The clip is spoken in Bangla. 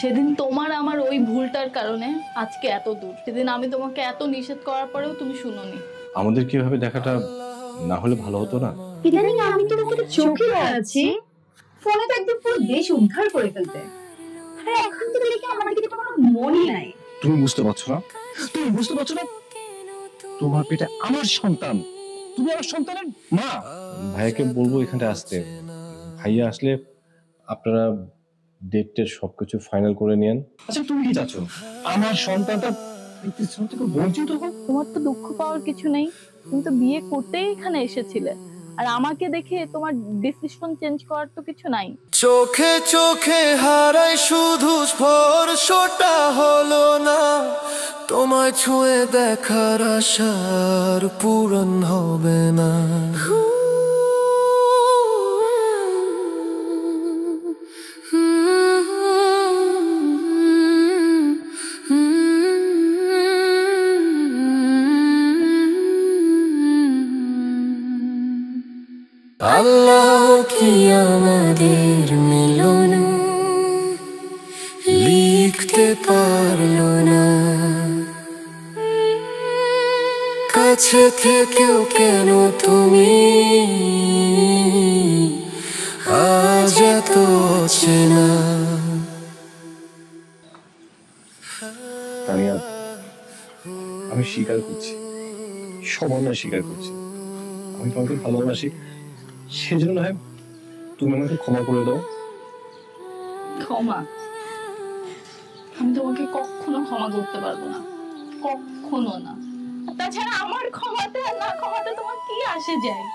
সেদিন তোমার আমার ওই ভুলটার কারণে আজকে এত দূর। সেদিন আমি তোমাকে এত নিষেধ করার পরেও তুমি শুনোনি। আমাদের কিভাবে দেখাটা না হলে ভালো হতো না? ইদানিং আমি তোমাকে চোখে হারাচ্ছি, ফোনে তো একদম পুরো দেশ উদ্ধার করে ফেলতে। আরে এখন তো দেখি আমার দিকে তোমার মনই নাই। তুমি বুঝতে পারছো না? তুমি বুঝতে পারছো না? তোমার পেটে আমার সন্তান, তুমি আমার সন্তানের মা। ভাইয়াকে বলবো এখানে আসতে। ভাইয়া আসলে আপনারা ডেটের সবকিছু ফাইনাল করে নেন। আচ্ছা তুমি কি চাচ্ছ? আমার সন্তানটা থেকে বঞ্চিত হোক? তোমার তো দুঃখ পাওয়ার কিছু নেই, তুমি তো বিয়ে করতেই এখানে এসেছিলে। আর আমাকে দেখে তোমার ডিসিশন চেঞ্জ করার তো কিছু নাই। চোখে চোখে হারাই শুধু স্পর্শটা হলো না, তোমায় ছুঁয়ে দেখার আশার পূরণ হবে না। আল্লাহ কি আমাদের মিলন লিখতে পারলো না, কাছে থেকেও কেন তুমি আজ এত চেনা। তানিয়া, আমি স্বীকার করছি, সামান্য স্বীকার করছি, আমি তোমাকে ভালোবাসি। সেজন্য তুমি আমাকে ক্ষমা করে দাও। ক্ষমা? আমি তোমাকে কখনো ক্ষমা করতে পারবো না, কখনো না। তাছাড়া আমার ক্ষমাতে আর না ক্ষমাতে তোমার কি আসে যায়?